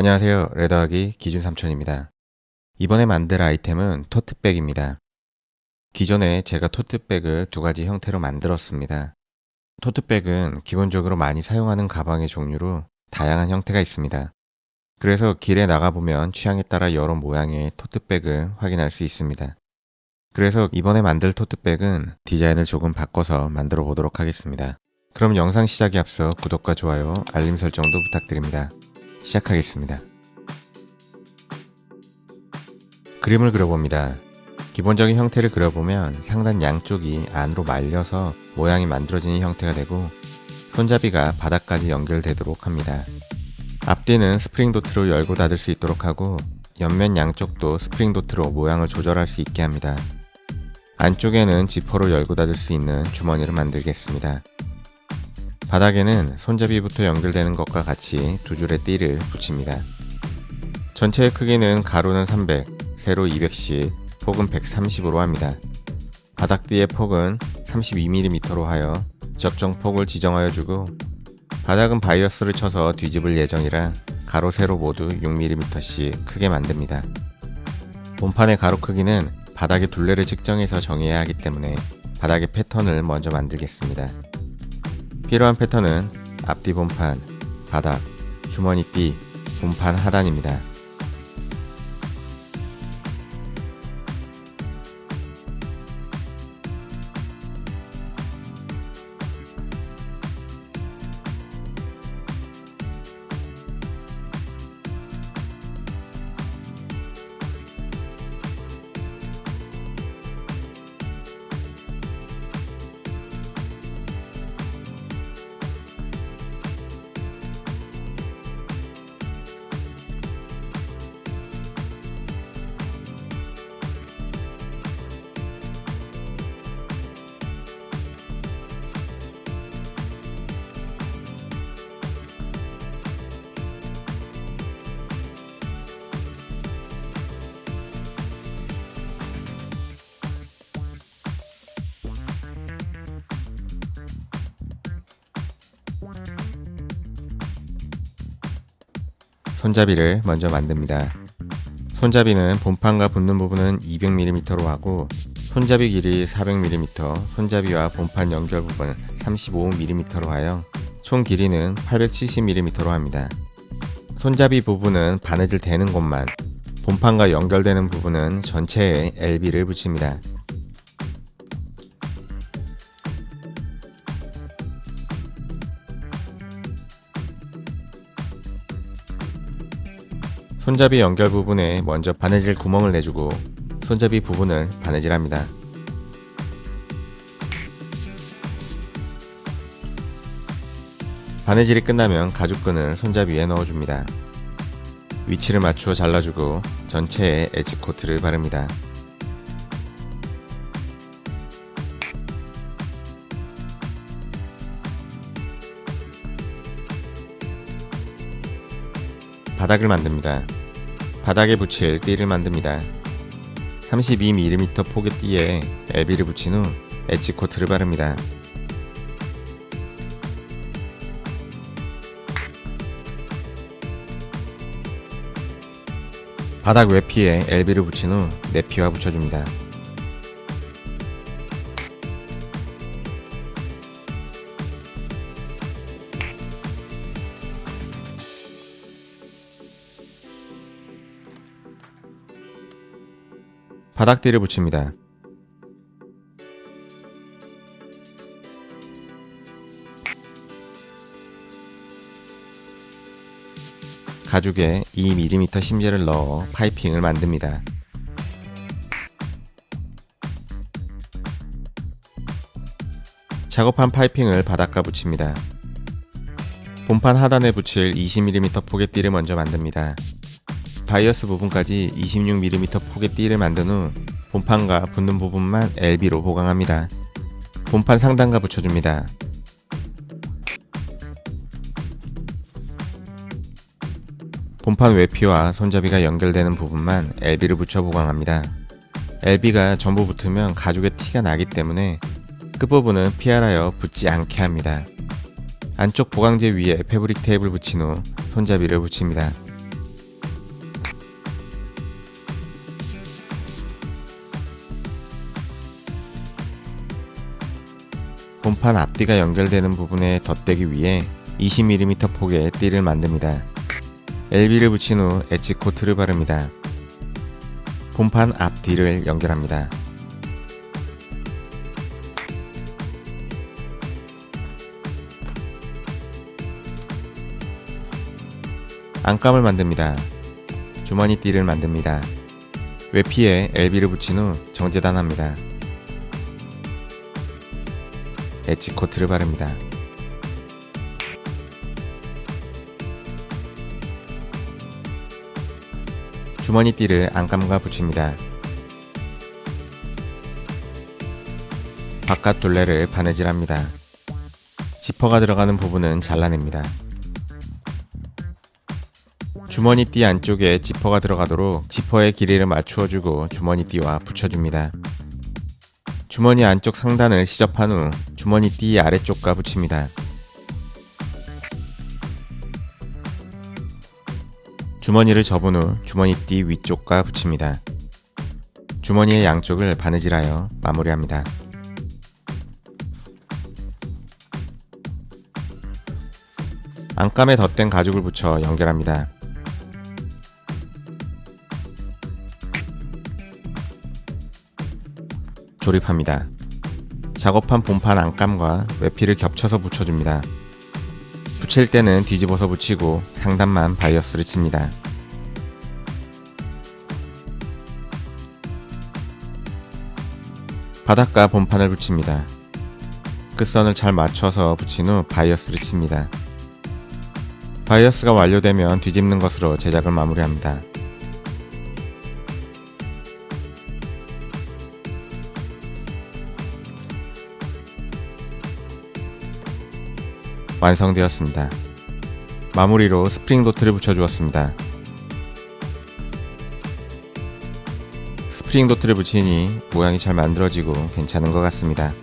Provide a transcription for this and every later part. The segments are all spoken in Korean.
안녕하세요. 레더하기 기준삼촌입니다. 이번에 만들 아이템은 토트백입니다. 기존에 제가 토트백을 두 가지 형태로 만들었습니다. 토트백은 기본적으로 많이 사용하는 가방의 종류로 다양한 형태가 있습니다. 그래서 길에 나가보면 취향에 따라 여러 모양의 토트백을 확인할 수 있습니다. 그래서 이번에 만들 토트백은 디자인을 조금 바꿔서 만들어 보도록 하겠습니다. 그럼 영상 시작에 앞서 구독과 좋아요, 알림 설정도 부탁드립니다. 시작하겠습니다. 그림을 그려봅니다. 기본적인 형태를 그려보면 상단 양쪽이 안으로 말려서 모양이 만들어지는 형태가 되고 손잡이가 바닥까지 연결되도록 합니다. 앞뒤는 스프링 도트로 열고 닫을 수 있도록 하고 옆면 양쪽도 스프링 도트로 모양을 조절할 수 있게 합니다. 안쪽에는 지퍼로 열고 닫을 수 있는 주머니를 만들겠습니다. 바닥에는 손잡이부터 연결되는 것과 같이 두 줄의 띠를 붙입니다. 전체의 크기는 가로는 300, 세로 200씩, 폭은 130으로 합니다. 바닥띠의 폭은 32mm로 하여 적정 폭을 지정하여 주고 바닥은 바이어스를 쳐서 뒤집을 예정이라 가로 세로 모두 6mm씩 크게 만듭니다. 본판의 가로 크기는 바닥의 둘레를 측정해서 정해야 하기 때문에 바닥의 패턴을 먼저 만들겠습니다. 필요한 패턴은 앞뒤 본판, 바닥, 주머니띠, 본판 하단입니다. 손잡이를 먼저 만듭니다. 손잡이는 본판과 붙는 부분은 200mm로 하고 손잡이 길이 400mm, 손잡이와 본판 연결 부분은 35mm로 하여 총 길이는 870mm로 합니다. 손잡이 부분은 바느질 되는 곳만, 본판과 연결되는 부분은 전체에 LB를 붙입니다. 손잡이 연결 부분에 먼저 바느질 구멍을 내주고 손잡이 부분을 바느질합니다. 바느질이 끝나면 가죽끈을 손잡이에 넣어줍니다. 위치를 맞추어 잘라주고 전체에 엣지 코트를 바릅니다. 바닥을 만듭니다. 바닥에 붙일 띠를 만듭니다. 32mm 폭의 띠에 LB를 붙인 후 엣지 코트를 바릅니다. 바닥 외피에 LB를 붙인 후 내피와 붙여줍니다. 바닥띠를 붙입니다. 가죽에 2mm 심재를 넣어 파이핑을 만듭니다. 작업한 파이핑을 바닥과 붙입니다. 본판 하단에 붙일 20mm 폭의 띠를 먼저 만듭니다. 바이어스 부분까지 26mm 폭의 띠를 만든 후 본판과 붙는 부분만 LB로 보강합니다. 본판 상단과 붙여줍니다. 본판 외피와 손잡이가 연결되는 부분만 LB를 붙여 보강합니다. LB가 전부 붙으면 가죽에 티가 나기 때문에 끝부분은 피하라여 붙지 않게 합니다. 안쪽 보강재 위에 패브릭 테이프를 붙인 후 손잡이를 붙입니다. 본판 앞뒤가 연결되는 부분에 덧대기 위해 20mm 폭의 띠를 만듭니다. LB를 붙인 후 엣지 코트를 바릅니다. 본판 앞뒤를 연결합니다. 안감을 만듭니다. 주머니 띠를 만듭니다. 외피에 LB를 붙인 후 정제단합니다. 엣지 코트를 바릅니다. 주머니 띠를 안감과 붙입니다. 바깥 둘레를 바느질합니다. 지퍼가 들어가는 부분은 잘라냅니다. 주머니 띠 안쪽에 지퍼가 들어가도록 지퍼의 길이를 맞추어주고 주머니 띠와 붙여줍니다. 주머니 안쪽 상단을 시접한 후 주머니 띠 아래쪽과 붙입니다. 주머니를 접은 후 주머니 띠 위쪽과 붙입니다. 주머니의 양쪽을 바느질하여 마무리합니다. 안감에 덧댄 가죽을 붙여 연결합니다. 조립합니다. 작업한 본판 안감과 외피를 겹쳐서 붙여줍니다. 붙일 때는 뒤집어서 붙이고 상단만 바이어스를 칩니다. 바닥과 본판을 붙입니다. 끝선을 잘 맞춰서 붙인 후 바이어스를 칩니다. 바이어스가 완료되면 뒤집는 것으로 제작을 마무리합니다. 완성되었습니다. 마무리로 스프링 도트를 붙여주었습니다. 스프링 도트를 붙이니 모양이 잘 만들어지고 괜찮은 것 같습니다.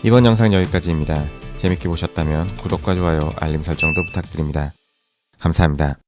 이번 영상 여기까지입니다. 재밌게 보셨다면 구독과 좋아요, 알림 설정도 부탁드립니다. 감사합니다.